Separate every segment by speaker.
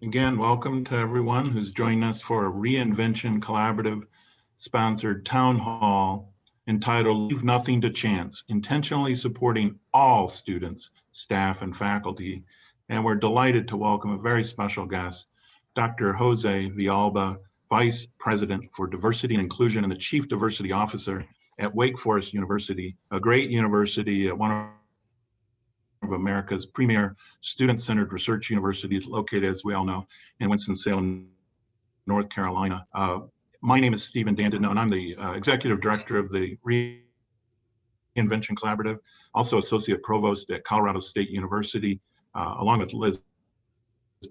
Speaker 1: Again, welcome to everyone who's joining us for a Reinvention Collaborative sponsored town hall entitled Leave Nothing to Chance, intentionally supporting all students, staff, and faculty. And we're delighted to welcome a very special guest, Dr. José Villalba, Vice President for Diversity and Inclusion and the Chief Diversity Officer at Wake Forest University, a great university, one of America's premier student-centered research universities, located, as we all know, in Winston-Salem, North Carolina. My name is Stephen Dandino, and I'm the executive director of the Reinvention Collaborative, also associate provost at Colorado State University, along with Liz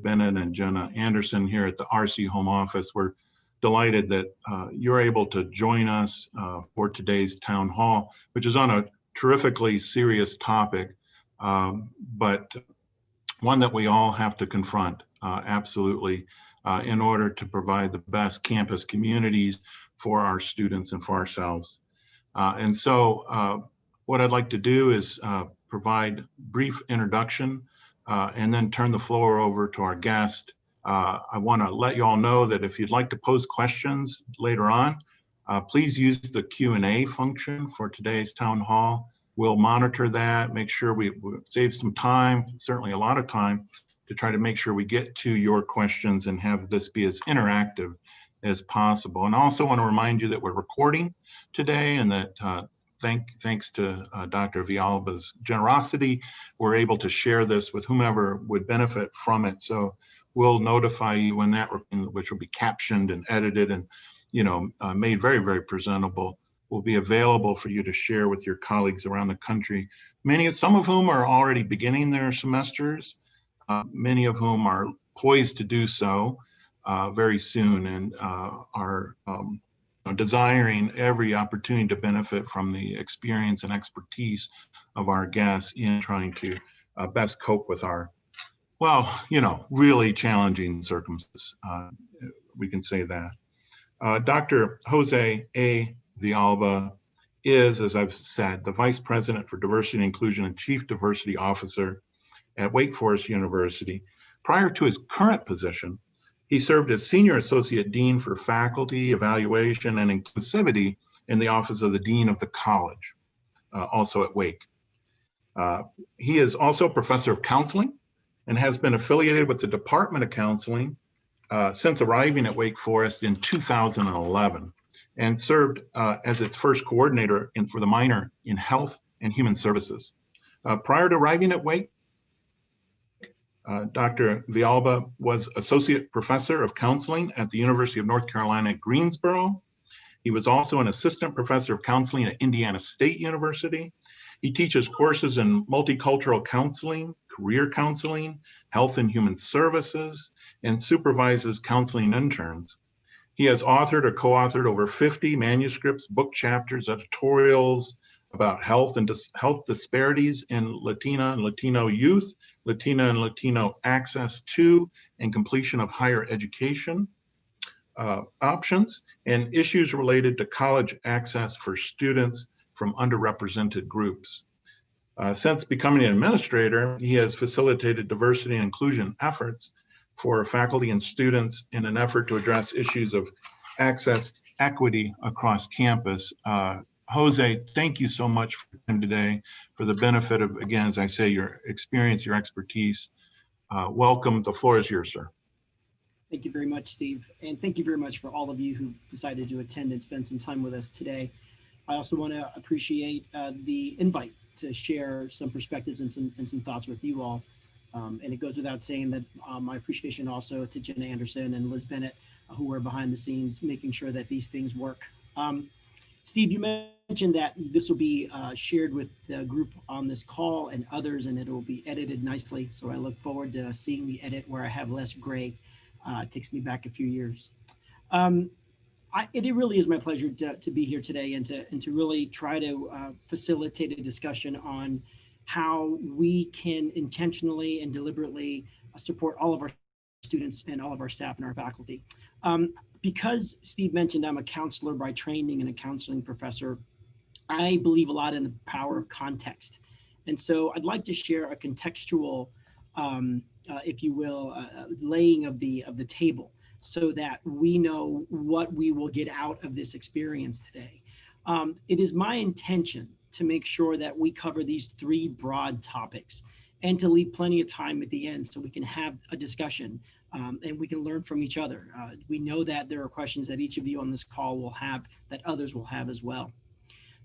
Speaker 1: Bennett and Jenna Anderson here at the RC home office. We're delighted that you're able to join us for today's town hall, which is on a terrifically serious topic, but one that we all have to confront, absolutely, in order to provide the best campus communities for our students and for ourselves. And so what I'd like to do is provide brief introduction and then turn the floor over to our guest. I want to let you all know that if you'd like to pose questions later on, please use the Q&A function for today's town hall. We'll monitor that, make sure we save some time, certainly a lot of time, to try to make sure we get to your questions and have this be as interactive as possible. And I also want to remind you that we're recording today, and that thanks to Dr. Villalba's generosity, we're able to share this with whomever would benefit from it. So we'll notify you when that, which will be captioned and edited and made very, very presentable, will be available for you to share with your colleagues around the country, some of whom are already beginning their semesters, many of whom are poised to do so very soon, and are desiring every opportunity to benefit from the experience and expertise of our guests in trying to best cope with our, really challenging circumstances. We can say that. Dr. José A. Villalba is, as I've said, the Vice President for Diversity and Inclusion and Chief Diversity Officer at Wake Forest University. Prior to his current position, he served as Senior Associate Dean for Faculty, Evaluation, and Inclusivity in the Office of the Dean of the College, also at Wake. He is also a Professor of Counseling and has been affiliated with the Department of Counseling since arriving at Wake Forest in 2011, and served as its first coordinator for the minor in Health and Human Services. Prior to arriving at Wake, Dr. Villalba was Associate Professor of Counseling at the University of North Carolina at Greensboro. He was also an Assistant Professor of Counseling at Indiana State University. He teaches courses in multicultural counseling, career counseling, health and human services, and supervises counseling interns. He has authored or co-authored over 50 manuscripts, book chapters, editorials about health and health disparities in Latina and Latino youth, Latina and Latino access to and completion of higher education options, and issues related to college access for students from underrepresented groups. Since becoming an administrator, he has facilitated diversity and inclusion efforts for faculty and students in an effort to address issues of access equity across campus. Jose, thank you so much for your time today, for the benefit of, again, as I say, your experience, your expertise. Welcome. The floor is yours, sir.
Speaker 2: Thank you very much, Steve. And thank you very much for all of you who decided to attend and spend some time with us today. I also want to appreciate the invite to share some perspectives and some thoughts with you all. And it goes without saying that my appreciation also to Jenna Anderson and Liz Bennett, who are behind the scenes, making sure that these things work. Steve, you mentioned that this will be shared with the group on this call and others, and it will be edited nicely. So I look forward to seeing the edit where I have less gray. It takes me back a few years. It really is my pleasure to be here today and to really try to facilitate a discussion on how we can intentionally and deliberately support all of our students and all of our staff and our faculty. Because Steve mentioned I'm a counselor by training and a counseling professor, I believe a lot in the power of context. And so I'd like to share a contextual if you will, laying of the table, so that we know what we will get out of this experience today. It is my intention to make sure that we cover these three broad topics and to leave plenty of time at the end so we can have a discussion, and we can learn from each other. We know that there are questions that each of you on this call will have that others will have as well.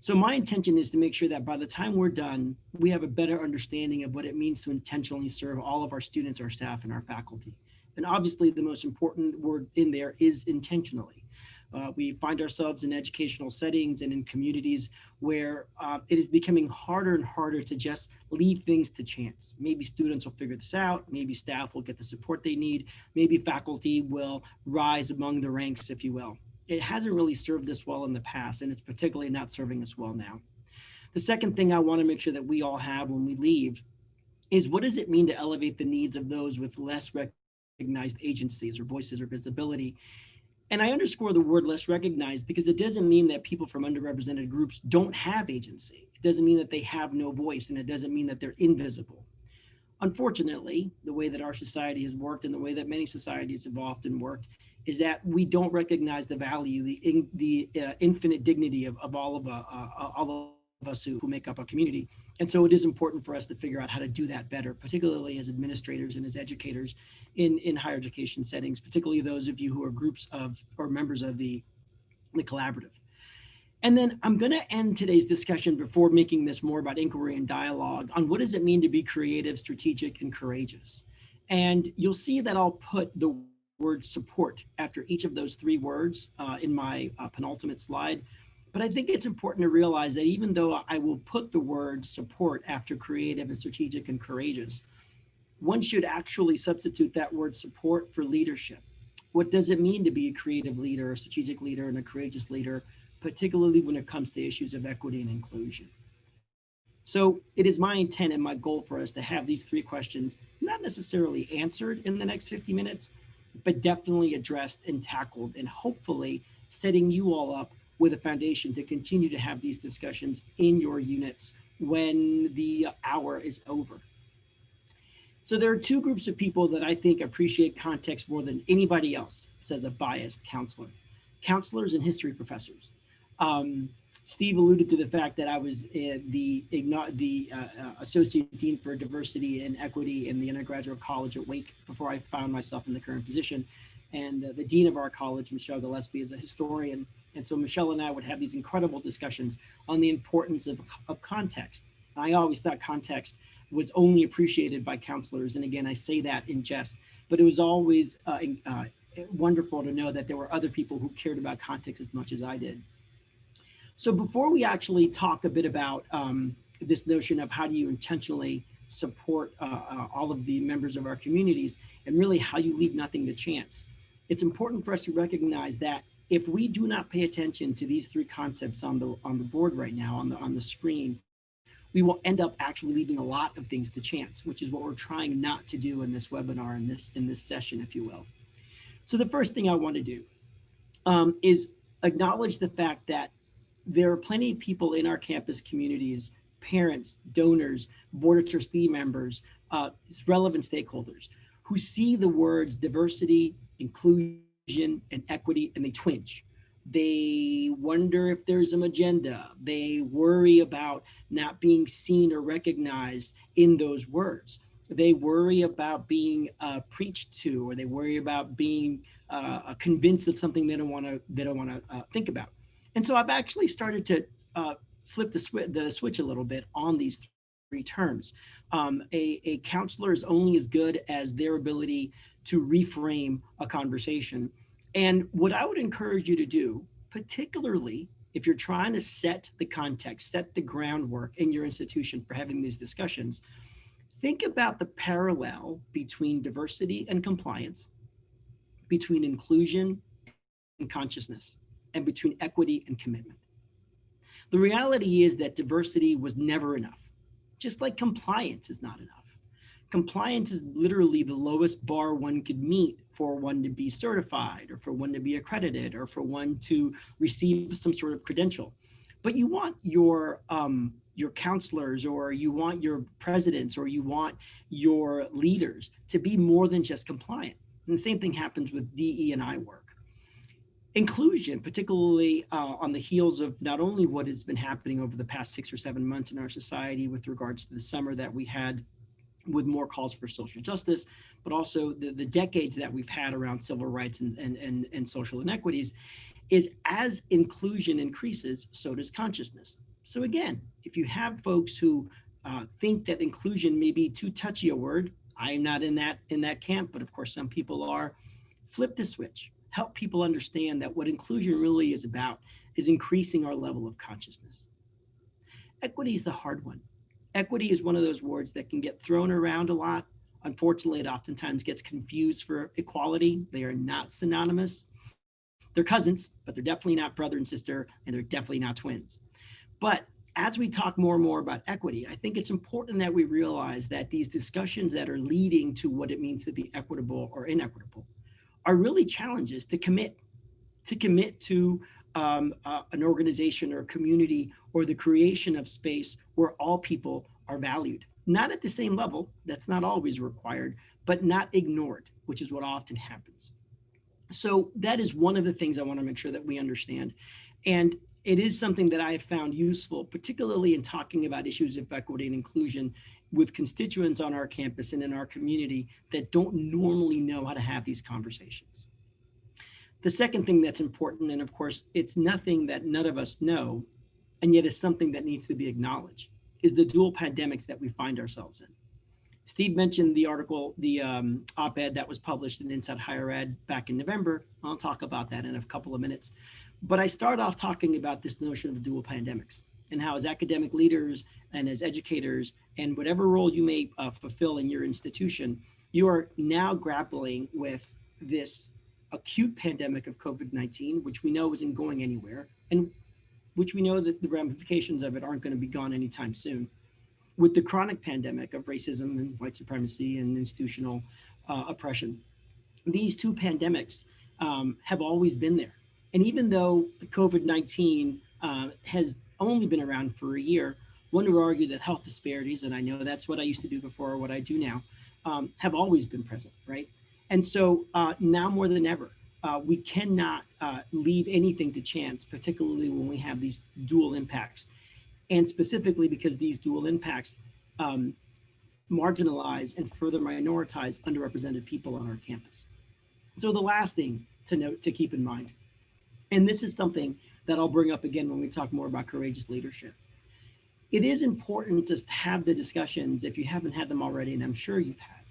Speaker 2: So my intention is to make sure that by the time we're done, we have a better understanding of what it means to intentionally serve all of our students, our staff, and our faculty. And obviously the most important word in there is intentionally. We find ourselves in educational settings and in communities where it is becoming harder and harder to just leave things to chance. Maybe students will figure this out, maybe staff will get the support they need, maybe faculty will rise among the ranks, if you will. It hasn't really served us well in the past, and it's particularly not serving us well now. The second thing I want to make sure that we all have when we leave is, what does it mean to elevate the needs of those with less recognized agencies or voices or visibility? And I underscore the word less recognized because it doesn't mean that people from underrepresented groups don't have agency. It doesn't mean that they have no voice, and it doesn't mean that they're invisible. Unfortunately, the way that our society has worked and the way that many societies have often worked is that we don't recognize the value, the infinite dignity of all of us who make up our community. And so it is important for us to figure out how to do that better, particularly as administrators and as educators in higher education settings, particularly those of you who are groups of or members of the collaborative. And then I'm going to end today's discussion, before making this more about inquiry and dialogue, on what does it mean to be creative, strategic, and courageous. And you'll see that I'll put the word support after each of those three words in my penultimate slide. But I think it's important to realize that even though I will put the word support after creative and strategic and courageous, one should actually substitute that word support for leadership. What does it mean to be a creative leader, a strategic leader, and a courageous leader, particularly when it comes to issues of equity and inclusion? So it is my intent and my goal for us to have these three questions not necessarily answered in the next 50 minutes, but definitely addressed and tackled, and hopefully setting you all up with a foundation to continue to have these discussions in your units when the hour is over. So there are two groups of people that I think appreciate context more than anybody else, says a biased counselor: counselors and history professors. Steve alluded to the fact that I was the Associate Dean for Diversity and Equity in the undergraduate college at Wake before I found myself in the current position. And the dean of our college, Michelle Gillespie, is a historian. And so Michelle and I would have these incredible discussions on the importance of context. I always thought context was only appreciated by counselors. And again, I say that in jest, but it was always wonderful to know that there were other people who cared about context as much as I did. So before we actually talk a bit about this notion of how do you intentionally support all of the members of our communities, and really how you leave nothing to chance, it's important for us to recognize that if we do not pay attention to these three concepts on the board right now, on the screen, we will end up actually leaving a lot of things to chance, which is what we're trying not to do in this webinar, in this session, if you will. So the first thing I want to do is acknowledge the fact that there are plenty of people in our campus communities, parents, donors, board of trustee members, relevant stakeholders, who see the words diversity, inclusion, and equity, and they twinge. They wonder if there's an agenda. They worry about not being seen or recognized in those words. They worry about being preached to, or they worry about being convinced of something they don't want to think about. And so I've actually started to flip the switch a little bit on these three terms. A counselor is only as good as their ability to reframe a conversation. And what I would encourage you to do, particularly if you're trying to set the context, set the groundwork in your institution for having these discussions, think about the parallel between diversity and compliance, between inclusion and consciousness, and between equity and commitment. The reality is that diversity was never enough, just like compliance is not enough. Compliance is literally the lowest bar one could meet for one to be certified, or for one to be accredited, or for one to receive some sort of credential. But you want your your counselors, or you want your presidents, or you want your leaders to be more than just compliant. And the same thing happens with DE&I work. Inclusion, particularly on the heels of not only what has been happening over the past 6 or 7 months in our society with regards to the summer that we had with more calls for social justice, but also the decades that we've had around civil rights and social inequities, is as inclusion increases, so does consciousness. So again, if you have folks who think that inclusion may be too touchy a word, I'm not in that camp, but of course some people are. Flip the switch. Help people understand that what inclusion really is about is increasing our level of consciousness. Equity is the hard one. Equity is one of those words that can get thrown around a lot. Unfortunately, it oftentimes gets confused for equality. They are not synonymous. They're cousins, but they're definitely not brother and sister, and they're definitely not twins. But as we talk more and more about equity, I think it's important that we realize that these discussions that are leading to what it means to be equitable or inequitable are really challenges to commit to an organization or a community or the creation of space where all people are valued. Not at the same level, that's not always required, but not ignored, which is what often happens. So that is one of the things I want to make sure that we understand. And it is something that I have found useful, particularly in talking about issues of equity and inclusion with constituents on our campus and in our community that don't normally know how to have these conversations. The second thing that's important, and of course, it's nothing that none of us know, and yet is something that needs to be acknowledged, is the dual pandemics that we find ourselves in. Steve mentioned the article, the op-ed that was published in Inside Higher Ed back in November. I'll talk about that in a couple of minutes. But I start off talking about this notion of dual pandemics and how as academic leaders and as educators and whatever role you may fulfill in your institution, you are now grappling with this acute pandemic of COVID-19, which we know isn't going anywhere, and which we know that the ramifications of it aren't going to be gone anytime soon, with the chronic pandemic of racism and white supremacy and institutional oppression. These two pandemics have always been there. And even though the COVID-19 has only been around for a year, one would argue that health disparities, and I know that's what I used to do before, what I do now, have always been present, right? And so now more than ever, we cannot leave anything to chance, particularly when we have these dual impacts. And specifically because these dual impacts marginalize and further minoritize underrepresented people on our campus. So the last thing to note, to keep in mind, and this is something that I'll bring up again when we talk more about courageous leadership. It is important to have the discussions, if you haven't had them already, and I'm sure you've had,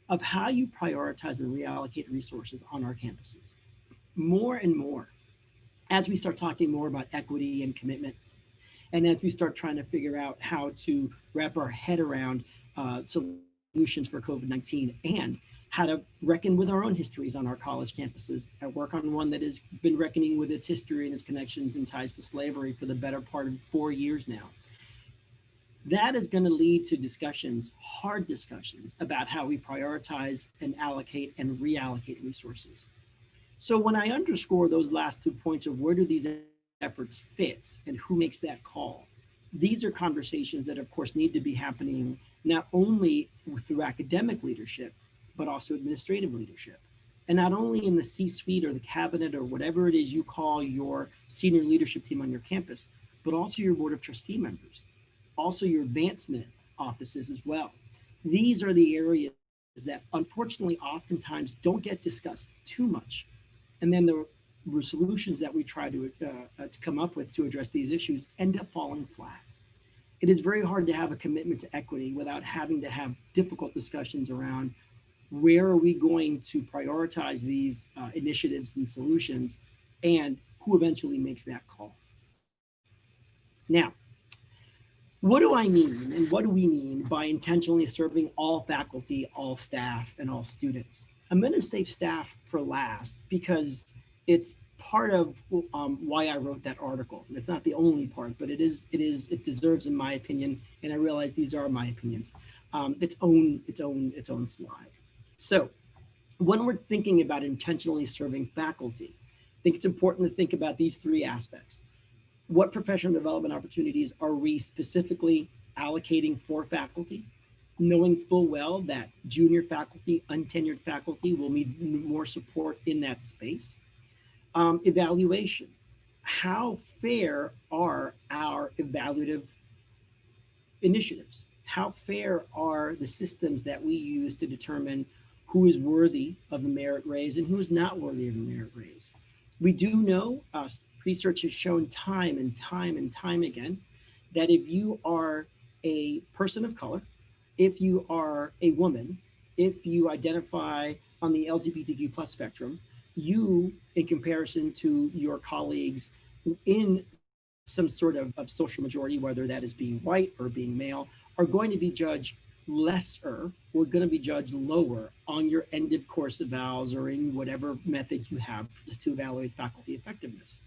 Speaker 2: of how you prioritize and reallocate resources on our campuses. More and more, as we start talking more about equity and commitment, and as we start trying to figure out how to wrap our head around solutions for COVID-19 and how to reckon with our own histories on our college campuses. I work on one that has been reckoning with its history and its connections and ties to slavery for the better part of 4 years now. That is going to lead to discussions, hard discussions, about how we prioritize and allocate and reallocate resources. So when I underscore those last 2 points of where do these efforts fit and who makes that call, these are conversations that of course need to be happening not only through academic leadership, but also administrative leadership. And not only in the C-suite or the cabinet or whatever it is you call your senior leadership team on your campus, but also your board of trustee members, also your advancement offices as well. These are the areas that unfortunately oftentimes don't get discussed too much. And then the solutions that we try to come up with to address these issues end up falling flat. It is very hard to have a commitment to equity without having to have difficult discussions around where are we going to prioritize these initiatives and solutions, and who eventually makes that call. Now, what do I mean, and what do we mean by intentionally serving all faculty, all staff, and all students? I'm going to save staff for last because it's part of why I wrote that article. It's not the only part, but it deserves, in my opinion, and I realize these are my opinions, its own slide. So when we're thinking about intentionally serving faculty, I think it's important to think about these 3 aspects. What professional development opportunities are we specifically allocating for faculty, knowing full well that junior faculty, untenured faculty will need more support in that space. Evaluation. How fair are our evaluative initiatives? How fair are the systems that we use to determine who is worthy of a merit raise and who is not worthy of a merit raise? We do know, research has shown time and time and time again, that if you are a person of color, if you are a woman, if you identify on the LGBTQ plus spectrum, you, in comparison to your colleagues in some sort of social majority, whether that is being white or being male, are going to be judged lesser or going to be judged lower on your end of course evals or in whatever method you have to evaluate faculty effectiveness.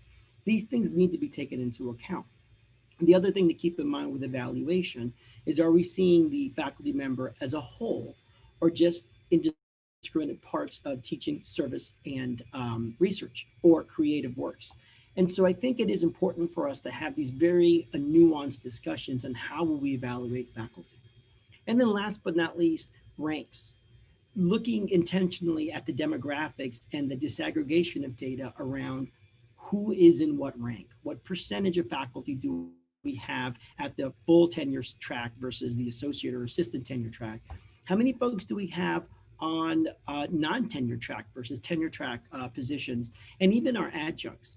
Speaker 2: These things need to be taken into account. The other thing to keep in mind with evaluation is, are we seeing the faculty member as a whole or just in discriminate parts of teaching, service, and research or creative works? And so I think it is important for us to have these very nuanced discussions on how will we evaluate faculty. And then last but not least, ranks. Looking intentionally at the demographics and the disaggregation of data around who is in what rank, what percentage of faculty do we have at the full tenure track versus the associate or assistant tenure track? How many folks do we have on non-tenure track versus tenure track positions, and even our adjuncts?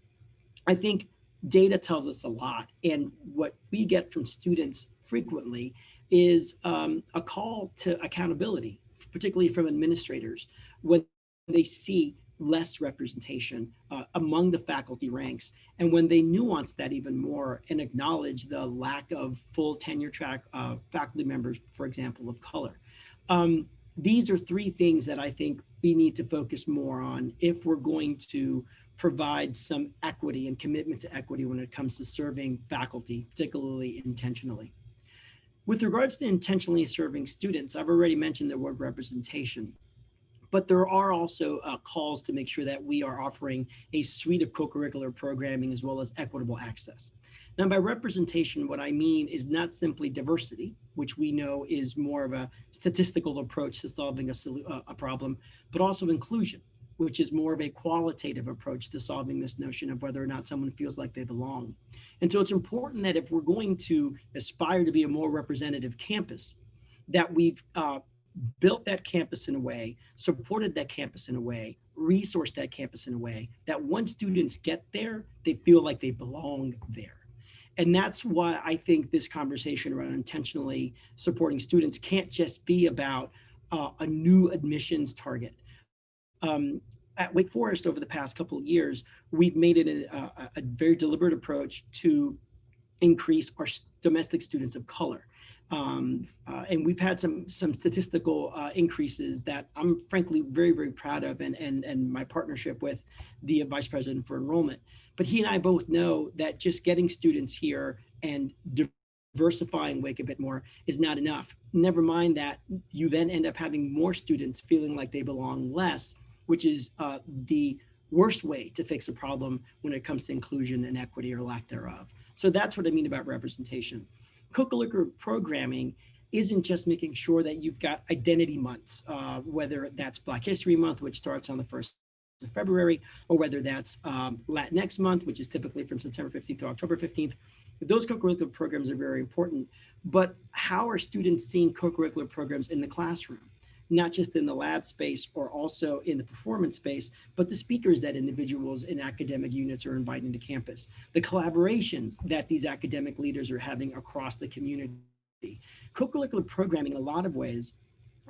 Speaker 2: I think data tells us a lot, and what we get from students frequently is a call to accountability, particularly from administrators, when they see less representation among the faculty ranks, and when they nuance that even more and acknowledge the lack of full tenure track faculty members, for example, of color. These are three things that I think we need to focus more on if we're going to provide some equity and commitment to equity when it comes to serving faculty, particularly intentionally. With regards to intentionally serving students, I've already mentioned the word representation, but there are also calls to make sure that we are offering a suite of co-curricular programming as well as equitable access. Now, by representation, what I mean is not simply diversity, which we know is more of a statistical approach to solving a problem, but also inclusion, which is more of a qualitative approach to solving this notion of whether or not someone feels like they belong. And so it's important that if we're going to aspire to be a more representative campus, that we've built that campus in a way, supported that campus in a way, resourced that campus in a way that once students get there, they feel like they belong there. And that's why I think this conversation around intentionally supporting students can't just be about a new admissions target. At Wake Forest over the past couple of years, we've made it a very deliberate approach to increase our domestic students of color. And we've had some statistical increases that I'm frankly very, very proud of, and my partnership with the Vice President for Enrollment. But he and I both know that just getting students here and diversifying Wake a bit more is not enough. Never mind that you then end up having more students feeling like they belong less, which is the worst way to fix a problem when it comes to inclusion and equity or lack thereof. So that's what I mean about representation. Co-curricular programming isn't just making sure that you've got identity months, whether that's Black History Month, which starts on the 1st of February, or whether that's Latinx Month, which is typically from September 15th to October 15th. Those co-curricular programs are very important, but how are students seeing co-curricular programs in the classroom? Not just in the lab space or also in the performance space, but the speakers that individuals in academic units are inviting to campus, the collaborations that these academic leaders are having across the community. Co-curricular programming in a lot of ways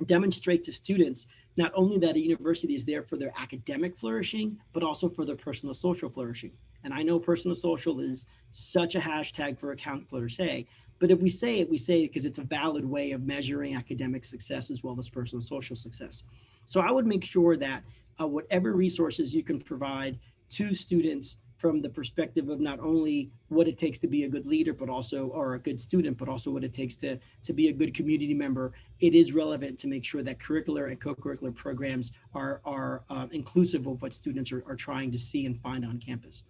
Speaker 2: demonstrate to students not only that a university is there for their academic flourishing, but also for their personal social flourishing. And I know personal social is such a hashtag for account say, but if we say it because it's a valid way of measuring academic success as well as personal social success. So I would make sure that whatever resources you can provide to students from the perspective of not only what it takes to be a good leader, but also, or a good student, but also what it takes to be a good community member, it is relevant to make sure that curricular and co-curricular programs are inclusive of what students are trying to see and find on campus.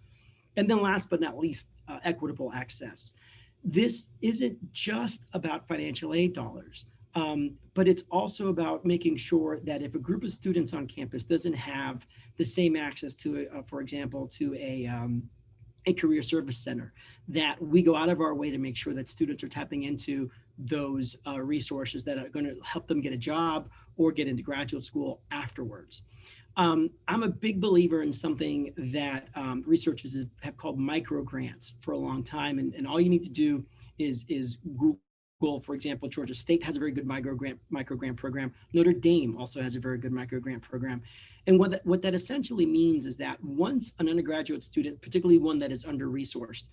Speaker 2: And then last but not least, equitable access. This isn't just about financial aid dollars, but it's also about making sure that if a group of students on campus doesn't have the same access to, for example, to a career service center, that we go out of our way to make sure that students are tapping into those resources that are going to help them get a job or get into graduate school afterwards. I'm a big believer in something that researchers have called micro grants for a long time, and all you need to do is Google, for example, Georgia State has a very good micro grant program. Notre Dame also has a very good micro grant program. And what that essentially means is that once an undergraduate student, particularly one that is under-resourced,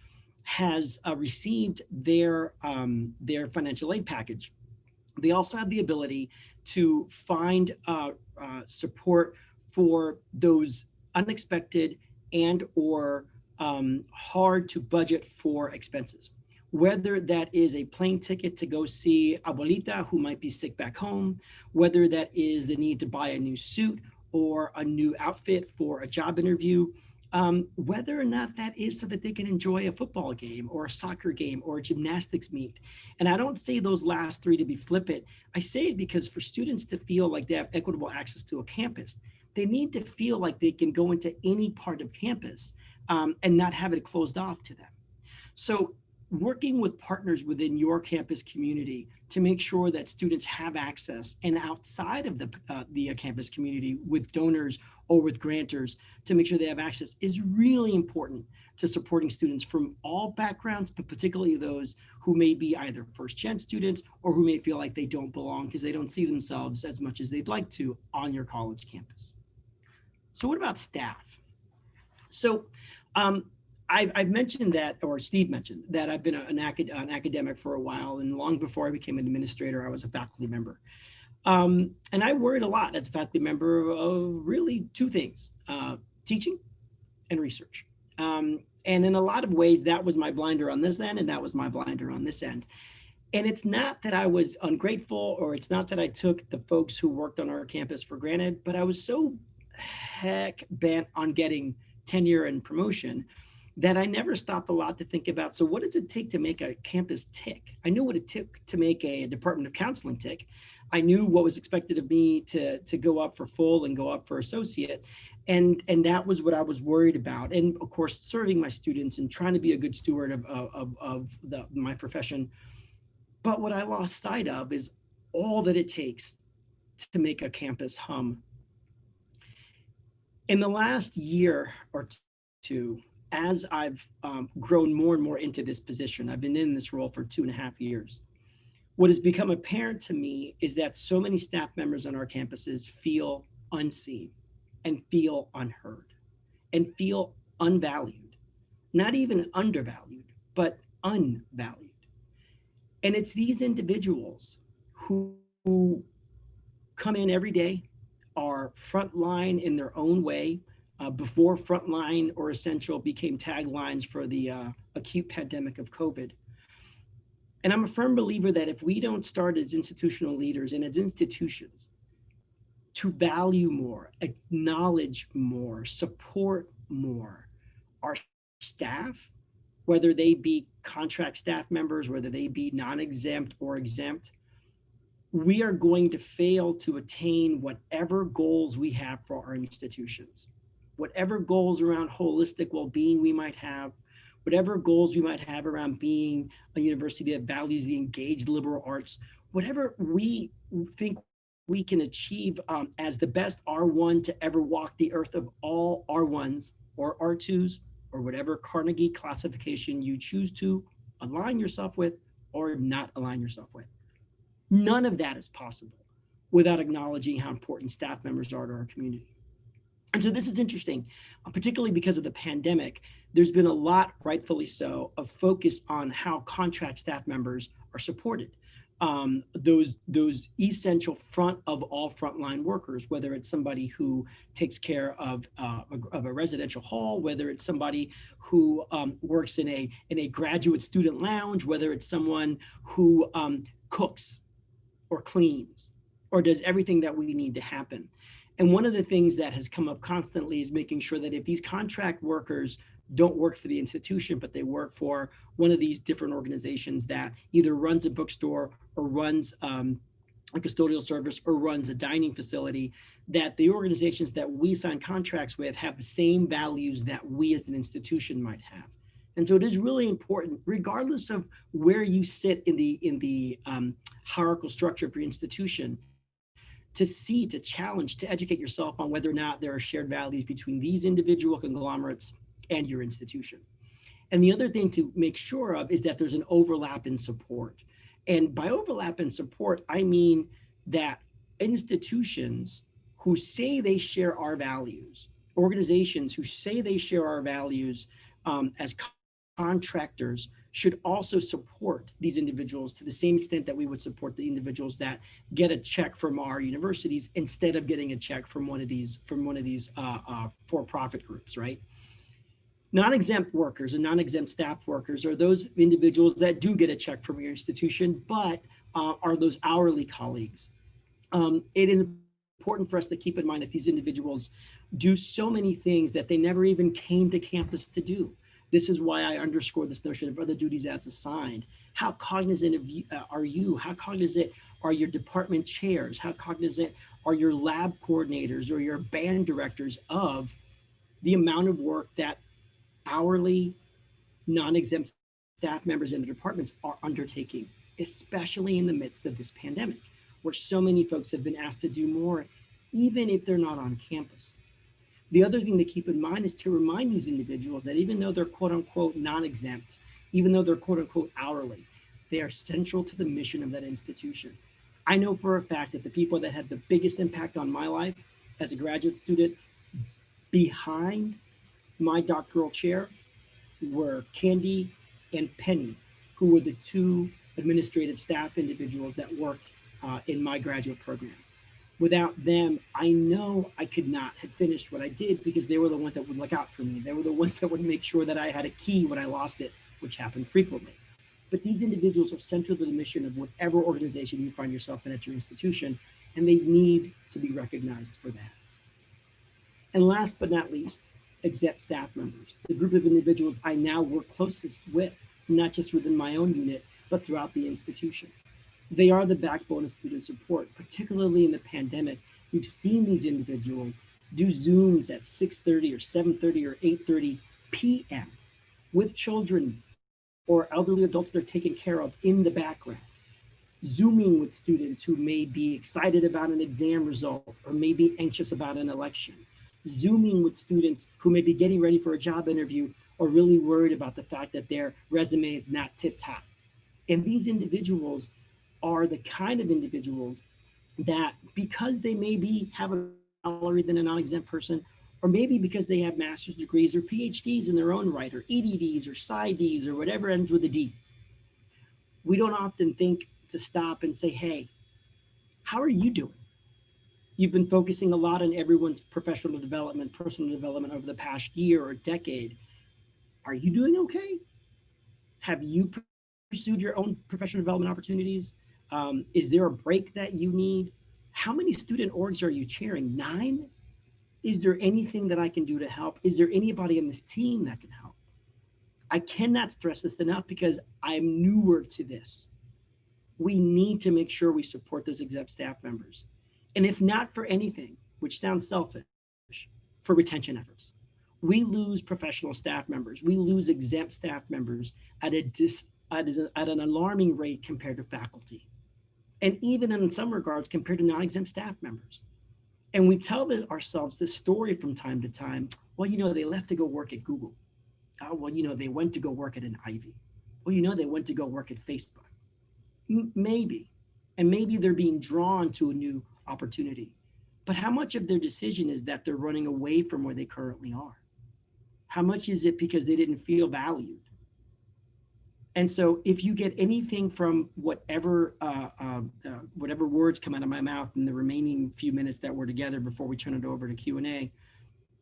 Speaker 2: has received their financial aid package, they also have the ability to find support for those unexpected and or hard to budget for expenses. Whether that is a plane ticket to go see abuelita who might be sick back home, whether that is the need to buy a new suit or a new outfit for a job interview, whether or not that is so that they can enjoy a football game or a soccer game or a gymnastics meet. And I don't say those last three to be flippant. I say it because for students to feel like they have equitable access to a campus, they need to feel like they can go into any part of campus and not have it closed off to them. So working with partners within your campus community to make sure that students have access, and outside of the campus community with donors or with grantors to make sure they have access, is really important to supporting students from all backgrounds, but particularly those who may be either first-gen students or who may feel like they don't belong because they don't see themselves as much as they'd like to on your college campus. So what about staff? So I've mentioned that, or Steve mentioned that I've been an academic for a while, and long before I became an administrator, I was a faculty member. And I worried a lot as a faculty member of really two things, teaching and research. And in a lot of ways, that was my blinder on this end, and that was my blinder on this end. And it's not that I was ungrateful, or it's not that I took the folks who worked on our campus for granted, but I was so heck bent on getting tenure and promotion that I never stopped a lot to think about, so what does it take to make a campus tick? I knew what it took to make a Department of Counseling tick. I knew what was expected of me to go up for full and go up for associate. And that was what I was worried about. And of course, serving my students and trying to be a good steward of my profession. But what I lost sight of is all that it takes to make a campus hum. In the last year or two, as I've grown more and more into this position, I've been in this role for 2.5 years. What has become apparent to me is that so many staff members on our campuses feel unseen and feel unheard and feel unvalued, not even undervalued, but unvalued. And it's these individuals who come in every day, are frontline in their own way, before frontline or essential became taglines for the acute pandemic of COVID. And I'm a firm believer that if we don't start as institutional leaders and as institutions to value more, acknowledge more, support more our staff, whether they be contract staff members, whether they be non-exempt or exempt, we are going to fail to attain whatever goals we have for our institutions. Whatever goals around holistic well-being we might have, whatever goals we might have around being a university that values the engaged liberal arts, whatever we think we can achieve as the best R1 to ever walk the earth of all R1s or R2s, or whatever Carnegie classification you choose to align yourself with or not align yourself with. None of that is possible without acknowledging how important staff members are to our community. And so this is interesting, particularly because of the pandemic. There's been a lot, rightfully so, of focus on how contract staff members are supported. Those essential front of all frontline workers, whether it's somebody who takes care of a residential hall, whether it's somebody who works in a graduate student lounge, whether it's someone who cooks or cleans or does everything that we need to happen. And one of the things that has come up constantly is making sure that if these contract workers don't work for the institution, but they work for one of these different organizations that either runs a bookstore or runs a custodial service or runs a dining facility, that the organizations that we sign contracts with have the same values that we as an institution might have. And so it is really important, regardless of where you sit in the hierarchical structure of your institution, to see, to challenge, to educate yourself on whether or not there are shared values between these individual conglomerates and your institution. And the other thing to make sure of is that there's an overlap in support. And by overlap in support, I mean that institutions who say they share our values, organizations who say they share our values as contractors, should also support these individuals to the same extent that we would support the individuals that get a check from our universities instead of getting a check from one of these for-profit groups, right? Non-exempt workers and non-exempt staff workers are those individuals that do get a check from your institution, but are those hourly colleagues. It is important for us to keep in mind that these individuals do so many things that they never even came to campus to do. This is why I underscore this notion of other duties as assigned. How cognizant are you? How cognizant are your department chairs? How cognizant are your lab coordinators or your band directors of the amount of work that hourly non-exempt staff members in the departments are undertaking, especially in the midst of this pandemic, where so many folks have been asked to do more, even if they're not on campus. The other thing to keep in mind is to remind these individuals that even though they're quote unquote non-exempt, even though they're quote unquote hourly, they are central to the mission of that institution. I know for a fact that the people that had the biggest impact on my life as a graduate student behind my doctoral chair were Candy and Penny, who were the two administrative staff individuals that worked in my graduate program. Without them, I know I could not have finished what I did, because they were the ones that would look out for me. They were the ones that would make sure that I had a key when I lost it, which happened frequently. But these individuals are central to the mission of whatever organization you find yourself in at your institution, and they need to be recognized for that. And last but not least, exempt staff members, the group of individuals I now work closest with, not just within my own unit, but throughout the institution. They are the backbone of student support, particularly in the pandemic. We've seen these individuals do Zooms at 6:30 or 7:30 or 8:30 p.m. with children or elderly adults they're taking care of in the background, Zooming with students who may be excited about an exam result or may be anxious about an election, Zooming with students who may be getting ready for a job interview or really worried about the fact that their resume is not tip-top. And these individuals are the kind of individuals that, because they maybe have a salary than a non-exempt person, or maybe because they have master's degrees or PhDs in their own right, or EDDs or PsyDs or whatever ends with a D, we don't often think to stop and say, hey, how are you doing? You've been focusing a lot on everyone's professional development, personal development over the past year or decade. Are you doing okay? Have you pursued your own professional development opportunities? Is there a break that you need? How many student orgs are you chairing? 9? Is there anything that I can do to help? Is there anybody on this team that can help? I cannot stress this enough, because I'm newer to this. We need to make sure we support those exempt staff members. And if not for anything, which sounds selfish, for retention efforts. We lose professional staff members. We lose exempt staff members at an alarming rate compared to faculty. And even in some regards compared to non-exempt staff members. And we tell ourselves this story from time to time. Well, they left to go work at Google. Oh, well, they went to go work at an Ivy. Well, they went to go work at Facebook. Maybe. And maybe they're being drawn to a new opportunity. But how much of their decision is that they're running away from where they currently are? How much is it because they didn't feel valued? And so if you get anything from whatever words come out of my mouth in the remaining few minutes that we're together before we turn it over to Q&A,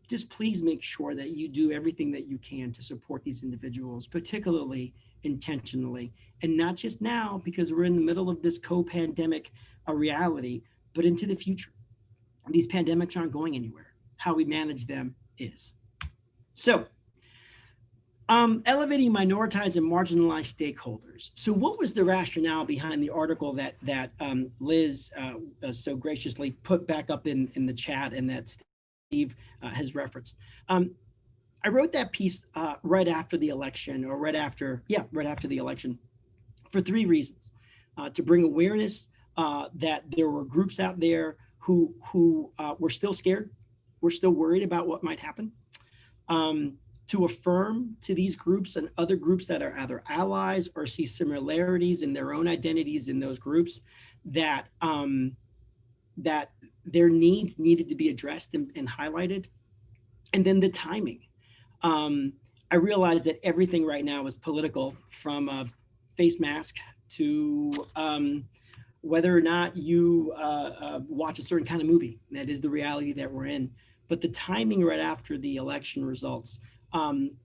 Speaker 2: just please make sure that you do everything that you can to support these individuals, particularly intentionally, and not just now because we're in the middle of this co-pandemic reality, but into the future. These pandemics aren't going anywhere. How we manage them is. So Elevating minoritized and marginalized stakeholders. So what was the rationale behind the article that Liz so graciously put back up in the chat and that Steve has referenced? I wrote that piece right after the election, or right after the election, for three reasons. To bring awareness that there were groups out there who were still scared, were still worried about what might happen. To affirm to these groups and other groups that are either allies or see similarities in their own identities in those groups, that that their needs needed to be addressed and highlighted. And then the timing. I realize that everything right now is political, from a face mask to whether or not you watch a certain kind of movie. That is the reality that we're in. But the timing right after the election results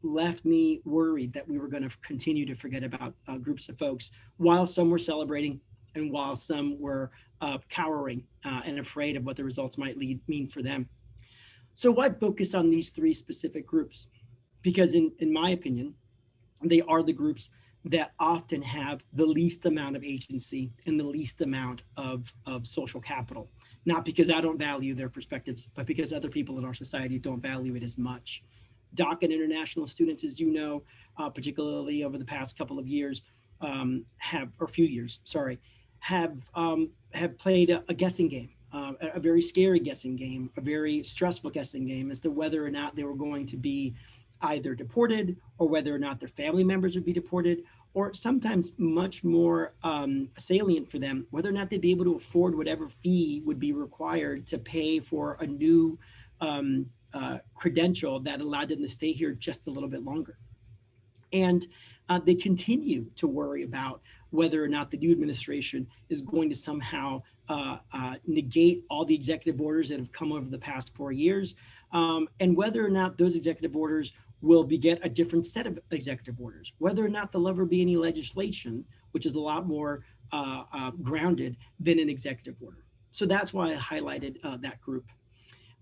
Speaker 2: left me worried that we were going to continue to forget about groups of folks, while some were celebrating and while some were cowering and afraid of what the results might mean for them. So why focus on these three specific groups? Because in my opinion, they are the groups that often have the least amount of agency and the least amount of social capital. Not because I don't value their perspectives, but because other people in our society don't value it as much. DOC and international students, as you know, particularly over the past couple of years, have played a guessing game, a very scary guessing game, a very stressful guessing game as to whether or not they were going to be either deported, or whether or not their family members would be deported, or sometimes much more salient for them, whether or not they'd be able to afford whatever fee would be required to pay for a new credential that allowed them to stay here just a little bit longer. And they continue to worry about whether or not the new administration is going to somehow negate all the executive orders that have come over the past 4 years, and whether or not those executive orders will beget a different set of executive orders, whether or not there'll ever be any legislation, which is a lot more grounded than an executive order. So that's why I highlighted that group.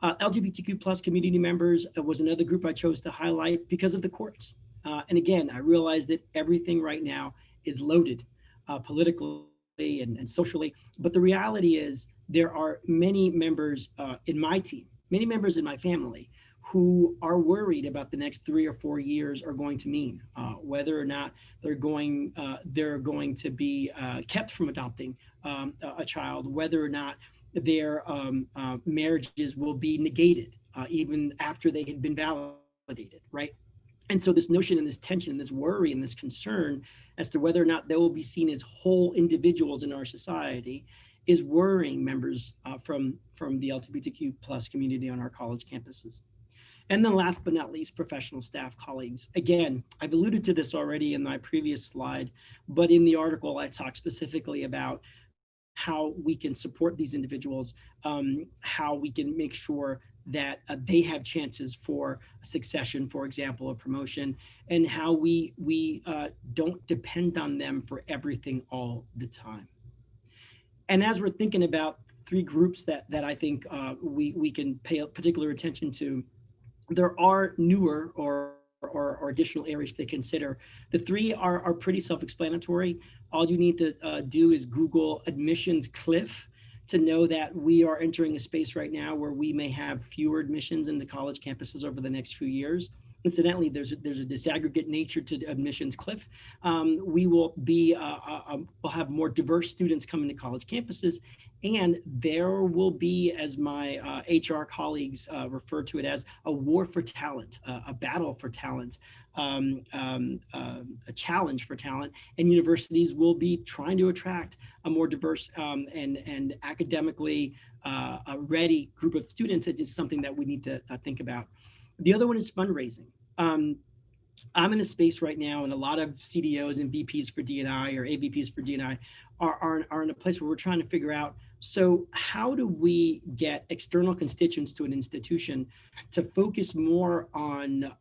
Speaker 2: LGBTQ plus community members was another group I chose to highlight because of the courts. And again, I realize that everything right now is loaded politically and socially, but the reality is there are many members in my team, many members in my family, who are worried about the next 3 or 4 years are going to mean, whether or not they're going to be kept from adopting a child, whether or not their marriages will be negated even after they had been validated, right? And so this notion and this tension, this worry and this concern as to whether or not they will be seen as whole individuals in our society is worrying members from the LGBTQ plus community on our college campuses. And then last but not least, professional staff colleagues. Again, I've alluded to this already in my previous slide, but in the article, I talk specifically about how we can support these individuals, how we can make sure that they have chances for a succession, for example, a promotion, and how we don't depend on them for everything all the time. And as we're thinking about three groups that I think we can pay particular attention to, there are newer or additional areas to consider. The three are pretty self-explanatory. All you need to do is Google admissions cliff to know that we are entering a space right now where we may have fewer admissions into college campuses over the next few years. Incidentally, there's a disaggregate nature to admissions cliff. We will be we'll have more diverse students coming to college campuses, and there will be, as my HR colleagues refer to it as, a war for talent, a battle for talent, a challenge for talent, and universities will be trying to attract a more diverse and academically ready group of students. It is something that we need to think about. The other one is fundraising. I'm in a space right now, and a lot of CDOs and VPs for D&I or AVPs for D&I are in a place where we're trying to figure out, so how do we get external constituents to an institution to focus more on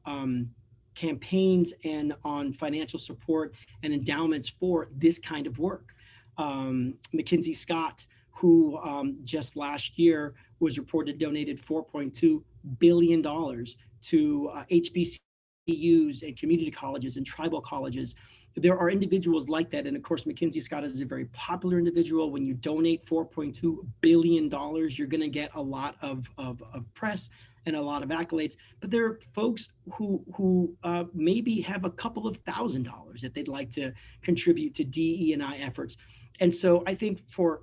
Speaker 2: campaigns and on financial support and endowments for this kind of work? McKinsey Scott, who just last year was reported donated $4.2 billion to HBCUs CUs and community colleges and tribal colleges. There are individuals like that. And of course, Mackenzie Scott is a very popular individual. When you donate $4.2 billion, you're going to get a lot of press and a lot of accolades. But there are folks who maybe have a couple of $1,000s that they'd like to contribute to DE&I efforts. And so I think for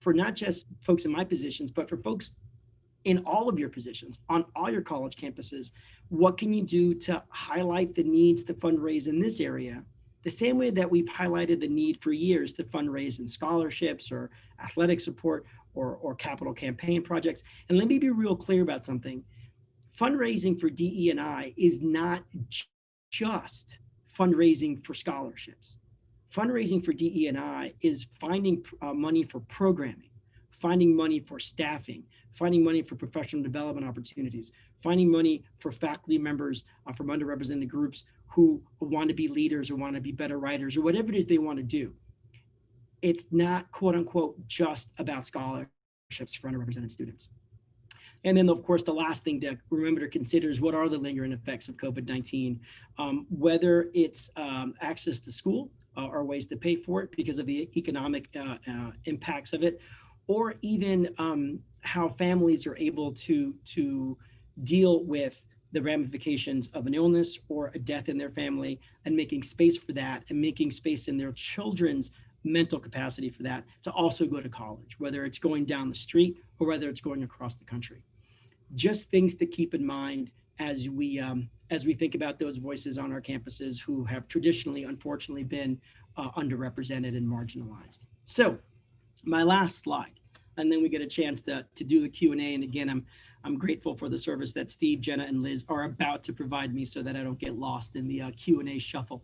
Speaker 2: not just folks in my positions, but for folks in all of your positions, on all your college campuses, what can you do to highlight the needs to fundraise in this area? The same way that we've highlighted the need for years to fundraise in scholarships or athletic support or capital campaign projects. And let me be real clear about something. Fundraising for DE&I is not just fundraising for scholarships. Fundraising for DE&I is finding money for programming, finding money for staffing, finding money for professional development opportunities, finding money for faculty members from underrepresented groups who want to be leaders or want to be better writers or whatever it is they want to do. It's not, quote unquote, just about scholarships for underrepresented students. And then, of course, the last thing to remember to consider is what are the lingering effects of COVID-19, whether it's access to school or ways to pay for it because of the economic impacts of it, or even how families are able to deal with the ramifications of an illness or a death in their family, and making space for that, and making space in their children's mental capacity for that to also go to college, whether it's going down the street or whether it's going across the country. Just things to keep in mind as we think about those voices on our campuses who have traditionally, unfortunately, been underrepresented and marginalized. So my last slide, and then we get a chance to do the Q&A. And again, I'm grateful for the service that Steve, Jenna, and Liz are about to provide me so that I don't get lost in the Q&A shuffle.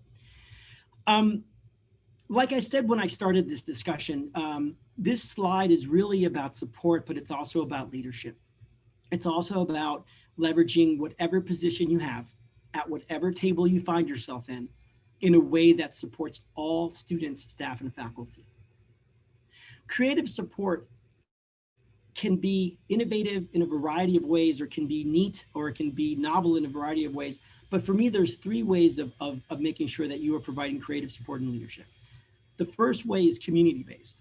Speaker 2: Like I said when I started this discussion, this slide is really about support, but it's also about leadership. It's also about leveraging whatever position you have at whatever table you find yourself in a way that supports all students, staff, and faculty. Creative support can be innovative in a variety of ways, or can be neat, or it can be novel in a variety of ways. But for me, there's three ways of making sure that you are providing creative support and leadership. The first way is community-based.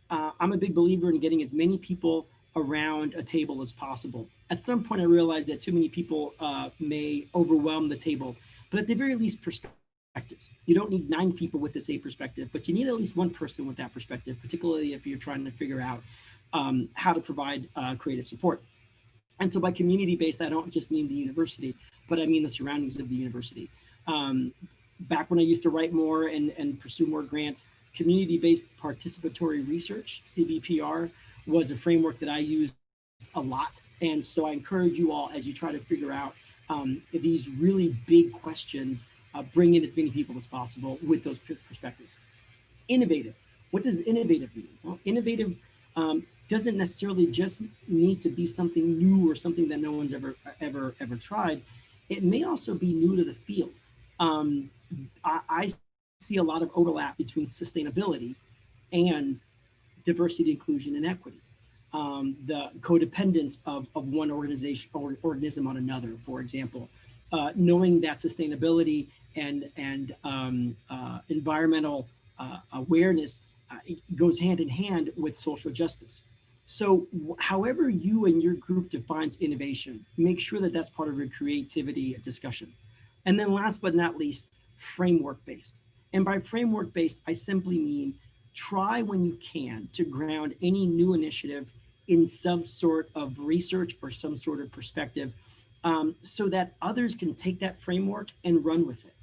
Speaker 2: I'm a big believer in getting as many people around a table as possible. At some point, I realized that too many people may overwhelm the table, but at the very least, perspectives. You don't need 9 people with the same perspective, but you need at least one person with that perspective, particularly if you're trying to figure out how to provide creative support. And so by community-based, I don't just mean the university, but I mean the surroundings of the university. Back when I used to write more and pursue more grants, community-based participatory research, CBPR, was a framework that I used a lot. And so I encourage you all, as you try to figure out these really big questions, bring in as many people as possible with those perspectives. Innovative. What does innovative mean? Well, innovative doesn't necessarily just need to be something new or something that no one's ever tried. It may also be new to the field. I see a lot of overlap between sustainability and diversity, inclusion, and equity. The codependence of one organization or organism on another, for example, knowing that sustainability and environmental awareness goes hand in hand with social justice. So however you and your group defines innovation, make sure that that's part of your creativity discussion. And then last but not least, framework-based. And by framework-based, I simply mean try when you can to ground any new initiative in some sort of research or some sort of perspective, so that others can take that framework and run with it.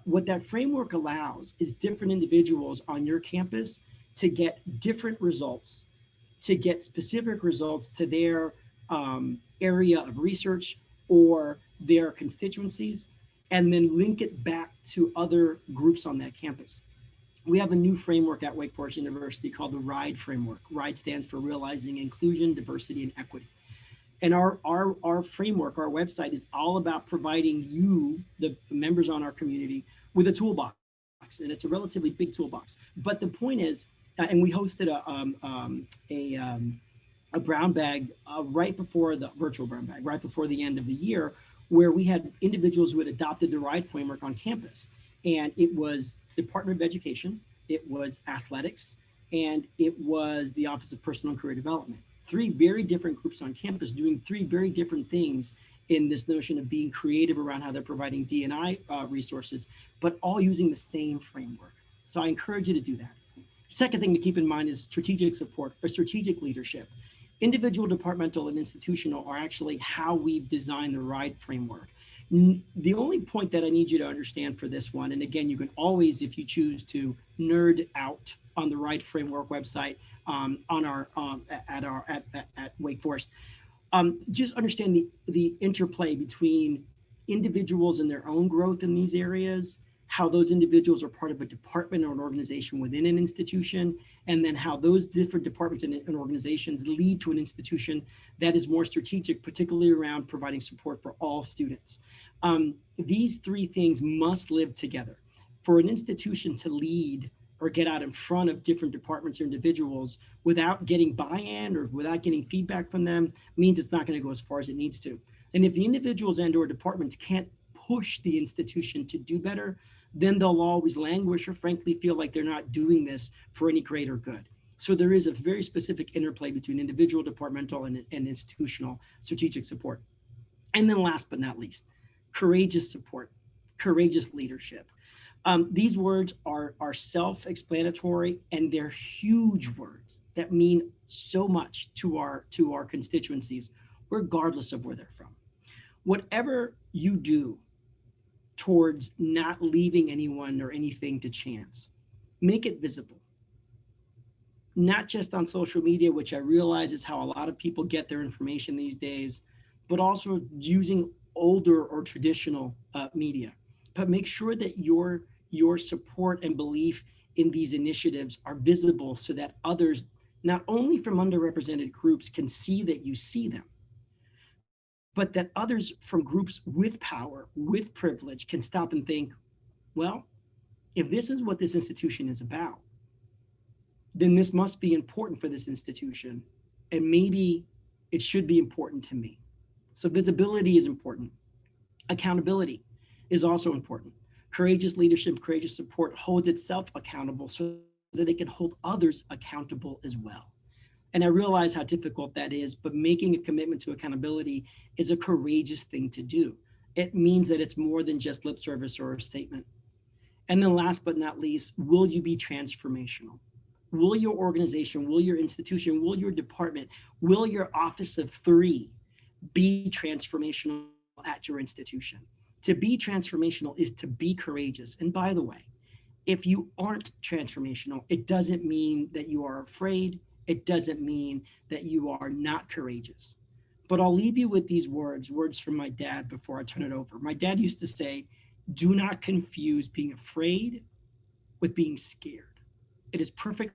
Speaker 2: What that framework allows is different individuals on your campus to get different results, to get specific results to their area of research or their constituencies, and then link it back to other groups on that campus. We have a new framework at Wake Forest University called the RIDE framework. RIDE stands for Realizing Inclusion, Diversity, and Equity. And our framework, our website, is all about providing you, the members on our community, with a toolbox. And it's a relatively big toolbox. But the point is, and we hosted a brown bag right before the virtual brown bag, right before the end of the year, where we had individuals who had adopted the RIDE framework on campus. And it was Department of Education, it was athletics, and it was the Office of Personal and Career Development. Three very different groups on campus doing three very different things in this notion of being creative around how they're providing D&I resources, but all using the same framework. So I encourage you to do that. Second thing to keep in mind is strategic support or strategic leadership. Individual, departmental, and institutional are actually how we've designed the RIDE framework. The only point that I need you to understand for this one, and again, you can always, if you choose to, nerd out on the RIDE framework website on our at Wake Forest. Just understand the interplay between individuals and their own growth in these areas, how those individuals are part of a department or an organization within an institution, and then how those different departments and organizations lead to an institution that is more strategic, particularly around providing support for all students. These three things must live together. For an institution to lead or get out in front of different departments or individuals without getting buy-in or without getting feedback from them means it's not going to go as far as it needs to. And if the individuals and or departments can't push the institution to do better, then they'll always languish or frankly feel like they're not doing this for any greater good. So there is a very specific interplay between individual, departmental, and institutional strategic support. And then last but not least, courageous support, courageous leadership. These words are self-explanatory, and they're huge words that mean so much to our constituencies, regardless of where they're from. Whatever you do towards not leaving anyone or anything to chance, make it visible. Not just on social media, which I realize is how a lot of people get their information these days, but also using older or traditional media. But make sure that your support and belief in these initiatives are visible so that others, not only from underrepresented groups, can see that you see them, but that others from groups with power, with privilege, can stop and think, well, if this is what this institution is about, then this must be important for this institution, and maybe it should be important to me. So visibility is important. Accountability is also important. Courageous leadership, courageous support holds itself accountable so that it can hold others accountable as well. And I realize how difficult that is, but making a commitment to accountability is a courageous thing to do. It means that it's more than just lip service or a statement. And then last but not least, will you be transformational? Will your organization, will your institution, will your department, will your office of three be transformational at your institution? To be transformational is to be courageous. And by the way, if you aren't transformational, it doesn't mean that you are afraid. It doesn't mean that you are not courageous. But I'll leave you with these words from my dad before I turn it over. My dad used to say, do not confuse being afraid with being scared. It is perfectly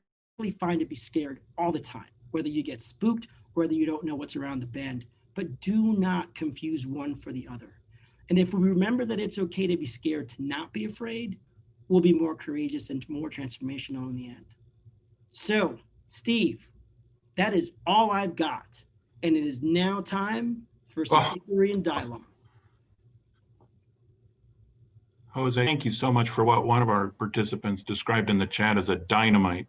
Speaker 2: fine to be scared all the time, whether you get spooked, whether you don't know what's around the bend, but do not confuse one for the other. And if we remember that it's okay to be scared, to not be afraid, we'll be more courageous and more transformational in the end. So, Steve, that is all I've got. And it is now time for some inquiry and dialogue.
Speaker 1: Jose, thank you so much for what one of our participants described in the chat as a dynamite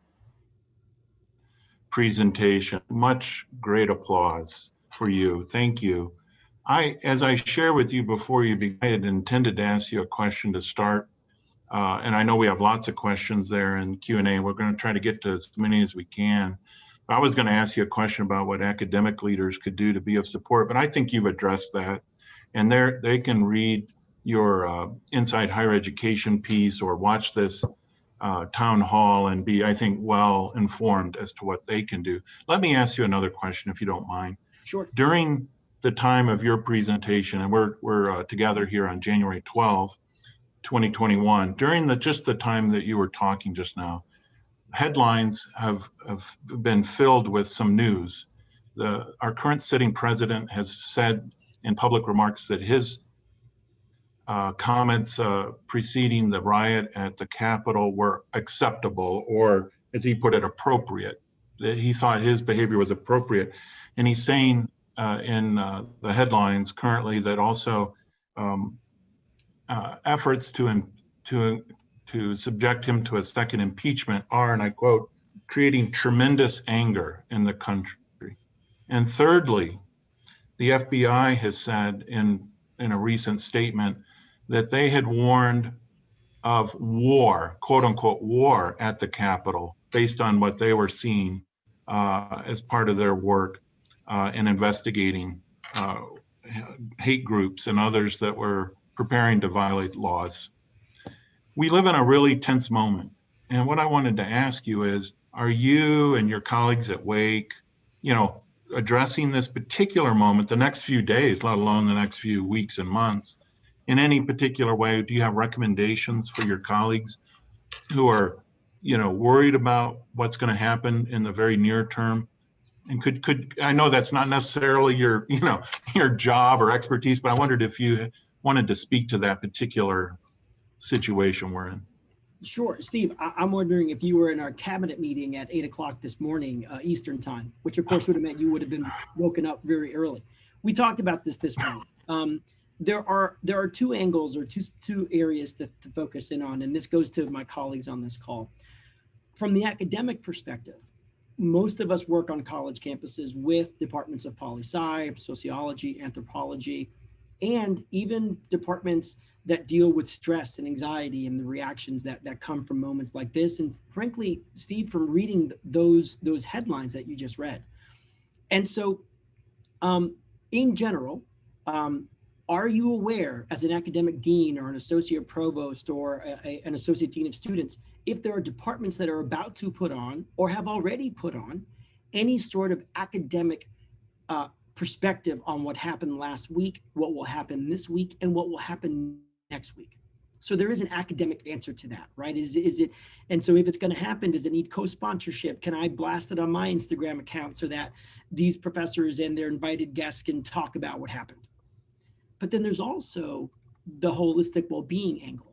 Speaker 1: presentation. Much great applause for you. Thank you. As I share with you before you begin, I had intended to ask you a question to start. And I know we have lots of questions there in Q&A. We're going to try to get to as many as we can. I was going to ask you a question about what academic leaders could do to be of support, but I think you've addressed that. And they can read your Inside Higher Education piece or watch this town hall and be, I think, well informed as to what they can do. Let me ask you another question, if you don't mind.
Speaker 2: Sure.
Speaker 1: During the time of your presentation, and we're together here on January 12th, 2021, during just the time that you were talking just now, headlines have been filled with some news. Our current sitting president has said in public remarks that his comments preceding the riot at the Capitol were acceptable, or as he put it, appropriate. That he thought his behavior was appropriate. And he's saying in the headlines currently that also um, efforts to subject him to a second impeachment are, and I quote, creating tremendous anger in the country. And thirdly, the FBI has said in a recent statement that they had warned of war, quote unquote, war at the Capitol based on what they were seeing as part of their work in investigating hate groups and others that were preparing to violate laws. We live in a really tense moment. And what I wanted to ask you is, are you and your colleagues at Wake, addressing this particular moment, the next few days, let alone the next few weeks and months, in any particular way? Do you have recommendations for your colleagues who are, worried about what's going to happen in the very near term? And could I know that's not necessarily your, your job or expertise, but I wondered if you wanted to speak to that particular situation we're in.
Speaker 2: Sure. Steve, I'm wondering if you were in our cabinet meeting at 8 o'clock this morning, Eastern time, which of course would have meant you would have been woken up very early. We talked about this morning. There are two angles or two areas to focus in on, and this goes to my colleagues on this call. From the academic perspective, most of us work on college campuses with departments of poli-sci, sociology, anthropology, and even departments that deal with stress and anxiety and the reactions that come from moments like this. And frankly, Steve, from reading those headlines that you just read. And so in general, are you aware as an academic dean or an associate provost or an associate dean of students, if there are departments that are about to put on or have already put on any sort of academic perspective on what happened last week, what will happen this week, and what will happen next week? So there is an academic answer to that, right? Is it, and so if it's going to happen, does it need co-sponsorship? Can I blast it on my Instagram account so that these professors and their invited guests can talk about what happened? But then there's also the holistic well-being angle.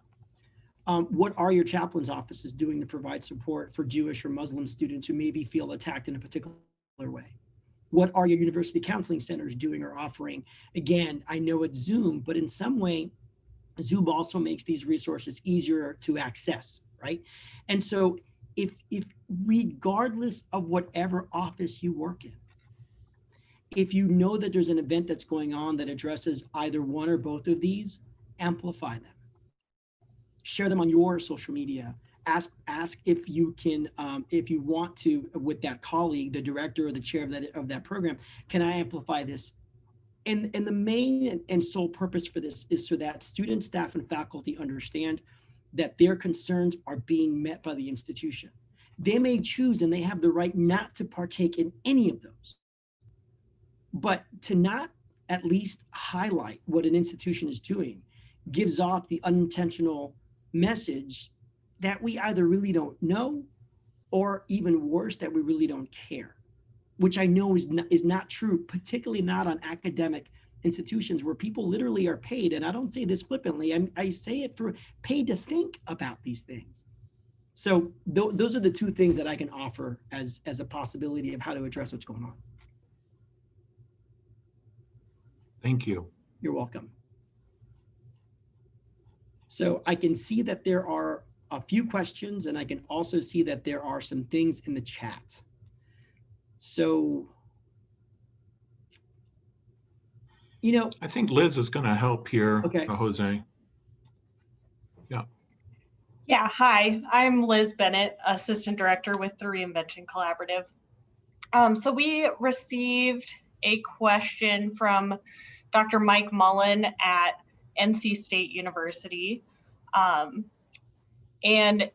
Speaker 2: What are your chaplain's offices doing to provide support for Jewish or Muslim students who maybe feel attacked in a particular way? What are your university counseling centers doing or offering? Again, I know it's Zoom, but in some way, Zoom also makes these resources easier to access, right? And so if regardless of whatever office you work in, if you know that there's an event that's going on that addresses either one or both of these, amplify them. Share them on your social media. Ask if you can, if you want to, with that colleague, the director or the chair of that program, can I amplify this? And the main and sole purpose for this is so that students, staff, and faculty understand that their concerns are being met by the institution. They may choose and they have the right not to partake in any of those, but to not at least highlight what an institution is doing gives off the unintentional message that we either really don't know, or even worse, that we really don't care, which I know is not true, particularly not on academic institutions where people literally are paid. And I don't say this flippantly, I say it for paid to think about these things. So those are the two things that I can offer as a possibility of how to address what's going on.
Speaker 1: Thank you.
Speaker 2: You're welcome. So I can see that there are a few questions, and I can also see that there are some things in the chat. So,
Speaker 1: I think Liz is going to help here,
Speaker 2: okay.
Speaker 1: Jose. Yeah.
Speaker 3: Yeah, hi, I'm Liz Bennett, Assistant Director with the Reinvention Collaborative. So we received a question from Dr. Mike Mullen at NC State University. And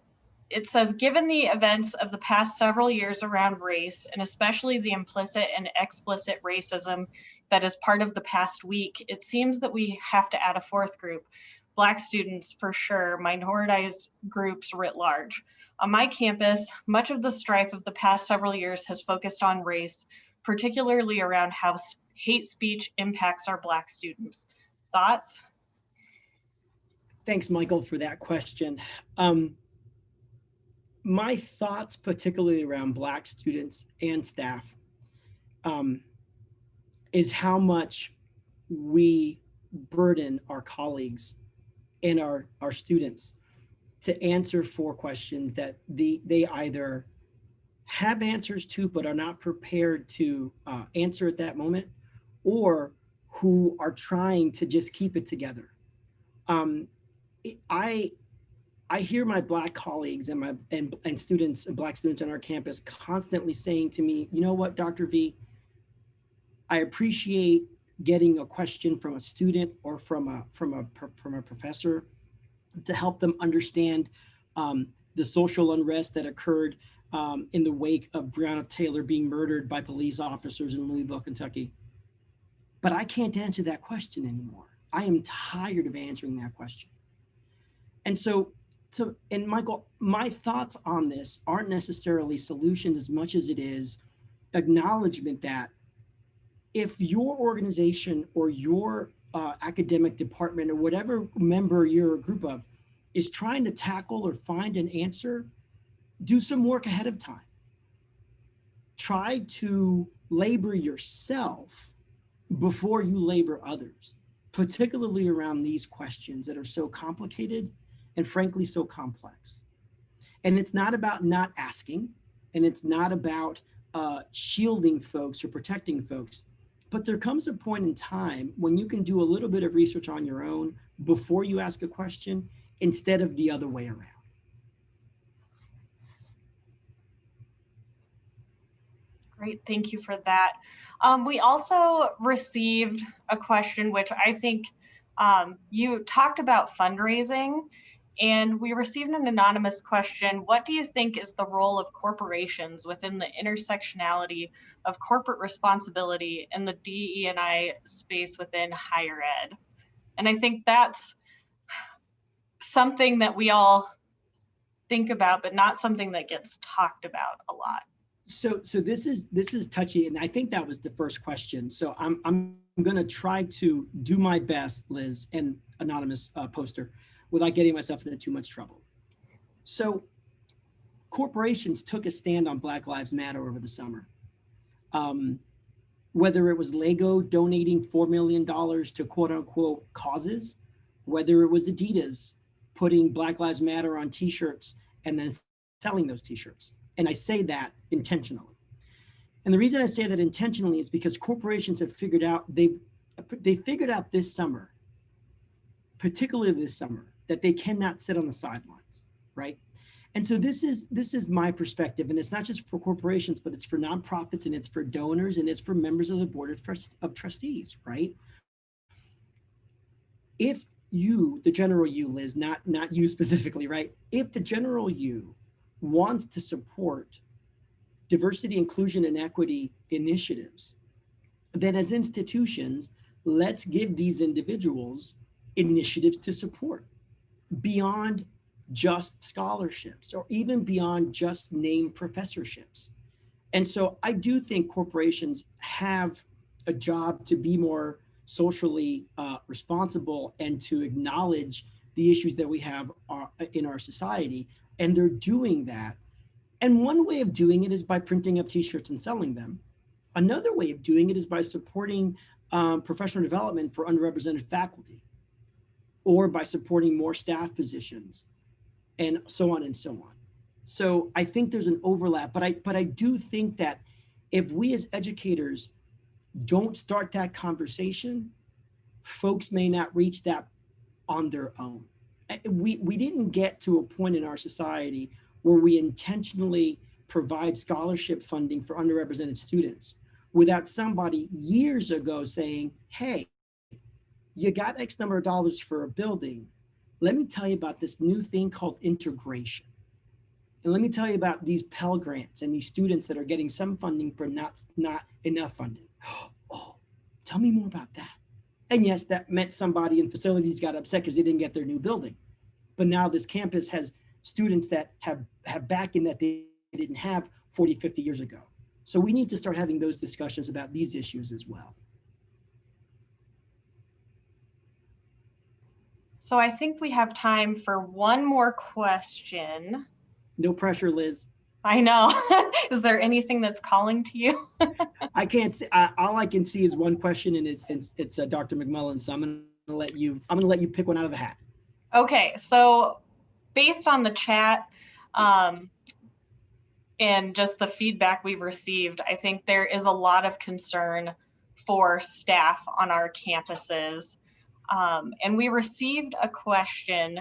Speaker 3: it says, given the events of the past several years around race, and especially the implicit and explicit racism that is part of the past week, it seems that we have to add a fourth group. Black students for sure, minoritized groups writ large. On my campus, much of the strife of the past several years has focused on race, particularly around how hate speech impacts our Black students. Thoughts?
Speaker 2: Thanks, Michael, for that question. My thoughts, particularly around Black students and staff, is how much we burden our colleagues and our students to answer for questions that they either have answers to but are not prepared to answer at that moment, or who are trying to just keep it together. I hear my Black colleagues and students, Black students on our campus constantly saying to me, you know what, Dr. V, I appreciate getting a question from a student or from a professor to help them understand the social unrest that occurred in the wake of Breonna Taylor being murdered by police officers in Louisville, Kentucky. But I can't answer that question anymore. I am tired of answering that question. And and Michael, my thoughts on this aren't necessarily solutions as much as it is acknowledgement that if your organization or your academic department or whatever member you're a group of is trying to tackle or find an answer, do some work ahead of time. Try to labor yourself before you labor others, particularly around these questions that are so complicated and frankly so complex. And it's not about not asking, and it's not about shielding folks or protecting folks, but there comes a point in time when you can do a little bit of research on your own before you ask a question instead of the other way around.
Speaker 3: Great, thank you for that. We also received a question, which I think you talked about fundraising, and we received an anonymous question. What do you think is the role of corporations within the intersectionality of corporate responsibility in the DE&I space within higher ed? And I think that's something that we all think about, but not something that gets talked about a lot.
Speaker 2: So this is touchy, and I think that was the first question. So I'm going to try to do my best, Liz and anonymous poster, without getting myself into too much trouble. So corporations took a stand on Black Lives Matter over the summer. Whether it was Lego donating $4 million to quote unquote causes, whether it was Adidas putting Black Lives Matter on t-shirts and then selling those t-shirts. And I say that intentionally. And the reason I say that intentionally is because corporations have figured out, they figured out this summer, particularly this summer, that they cannot sit on the sidelines, right? And so this is my perspective, and it's not just for corporations, but it's for nonprofits, and it's for donors, and it's for members of the board of trustees, right? If you, the general you, Liz, not you specifically, right? If the general you wants to support diversity, inclusion, and equity initiatives, then as institutions, let's give these individuals initiatives to support beyond just scholarships or even beyond just named professorships. And so I do think corporations have a job to be more socially responsible and to acknowledge the issues that we have in our society. And they're doing that. And one way of doing it is by printing up t-shirts and selling them. Another way of doing it is by supporting professional development for underrepresented faculty, or by supporting more staff positions, and so on and so on. So I think there's an overlap, but I do think that if we as educators don't start that conversation, folks may not reach that on their own. We didn't get to a point in our society where we intentionally provide scholarship funding for underrepresented students without somebody years ago saying, hey, you got X number of dollars for a building. Let me tell you about this new thing called integration. And let me tell you about these Pell Grants and these students that are getting some funding for not enough funding. Oh, tell me more about that. And yes, that meant somebody in facilities got upset because they didn't get their new building. But now this campus has students that have backing that they didn't have 40, 50 years ago. So we need to start having those discussions about these issues as well.
Speaker 3: So I think we have time for one more question.
Speaker 2: No pressure, Liz.
Speaker 3: I know. Is there anything that's calling to you?
Speaker 2: I can't see. All I can see is one question, and it's Dr. McMullen. So I'm going to let you pick one out of the hat.
Speaker 3: Okay, so based on the chat and just the feedback we've received, I think there is a lot of concern for staff on our campuses. And we received a question,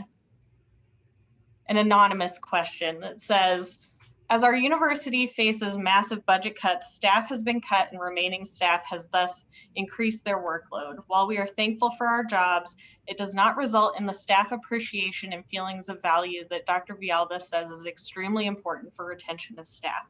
Speaker 3: an anonymous question that says, as our university faces massive budget cuts, staff has been cut and remaining staff has thus increased their workload. While we are thankful for our jobs, it does not result in the staff appreciation and feelings of value that Dr. Villalba says is extremely important for retention of staff.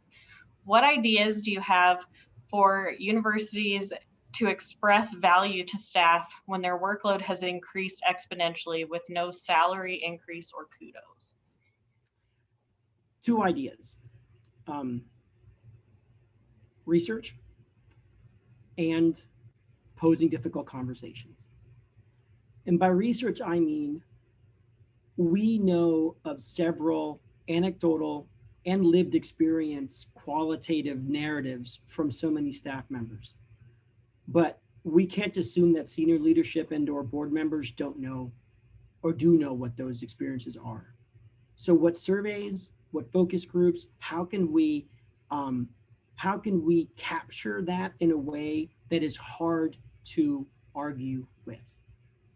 Speaker 3: What ideas do you have for universities to express value to staff when their workload has increased exponentially with no salary increase or kudos?
Speaker 2: Two ideas. Research and posing difficult conversations. And by research, I mean, we know of several anecdotal and lived experience qualitative narratives from so many staff members. But we can't assume that senior leadership and or board members don't know or do know what those experiences are. So what surveys, what focus groups, how can we capture that in a way that is hard to argue with?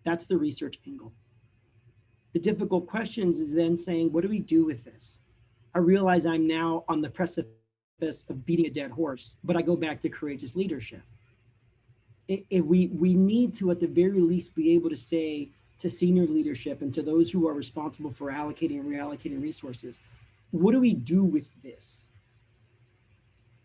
Speaker 2: That's the research angle. The difficult questions is then saying, what do we do with this? I realize I'm now on the precipice of beating a dead horse, but I go back to courageous leadership. We need to, at the very least, be able to say to senior leadership and to those who are responsible for allocating and reallocating resources, what do we do with this?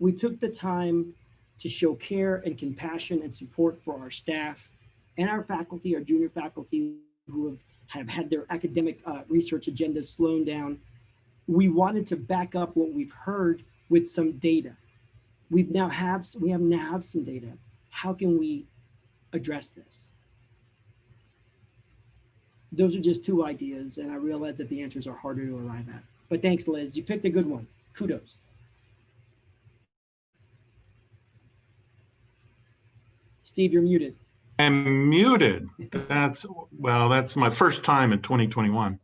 Speaker 2: We took the time to show care and compassion and support for our staff and our faculty, our junior faculty who have had their academic research agendas slowed down. We wanted to back up what we've heard with some data. We now have some data. How can we address this? Those are just two ideas, and I realize that the answers are harder to arrive at. But thanks, Liz. You picked a good one. Kudos. Steve, you're muted.
Speaker 1: I'm muted. That's my first time in 2021.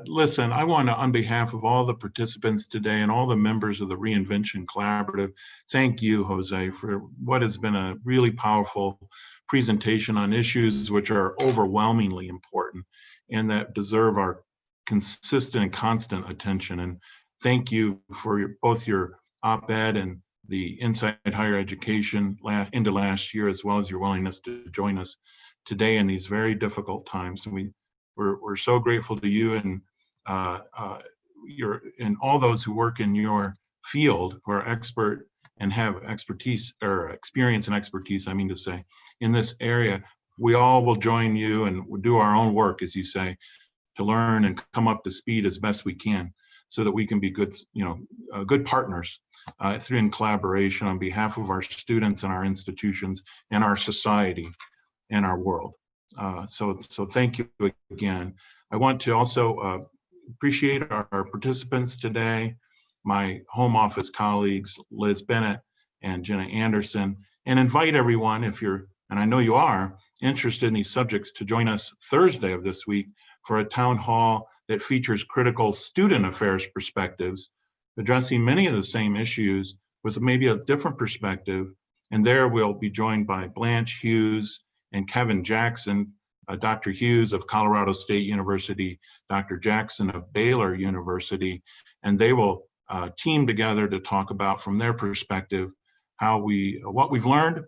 Speaker 1: Listen, I want to, on behalf of all the participants today and all the members of the Reinvention Collaborative, thank you, Jose, for what has been a really powerful presentation on issues which are overwhelmingly important and that deserve our consistent and constant attention. And thank you for both your op-ed and the Inside Higher Education into last year, as well as your willingness to join us today in these very difficult times. And we're so grateful to you and all those who work in your field who are expert and have expertise or experience and expertise, I mean to say, in this area. We all will join you and we'll do our own work, as you say, to learn and come up to speed as best we can so that we can be good, good partners in collaboration on behalf of our students and our institutions and our society and our world. So thank you again. I want to also appreciate our participants today, my home office colleagues, Liz Bennett and Jenna Anderson, and invite everyone, if you're, and I know you are, interested in these subjects, to join us Thursday of this week for a town hall that features critical student affairs perspectives, addressing many of the same issues with maybe a different perspective. And there we'll be joined by Blanche Hughes and Kevin Jackson, Dr. Hughes of Colorado State University, Dr. Jackson of Baylor University, and they will team together to talk about, from their perspective, what we've learned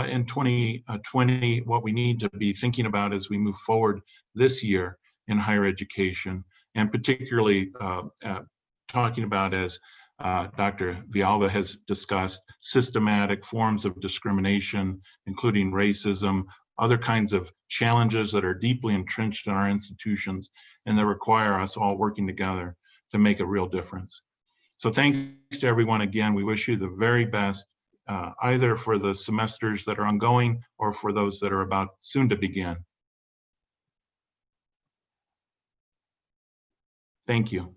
Speaker 1: in 2020, what we need to be thinking about as we move forward this year in higher education, and particularly talking about, as Dr. Villalba has discussed, systematic forms of discrimination, including racism, other kinds of challenges that are deeply entrenched in our institutions and that require us all working together to make a real difference. So thanks to everyone again. We wish you the very best, either for the semesters that are ongoing or for those that are about soon to begin. Thank you.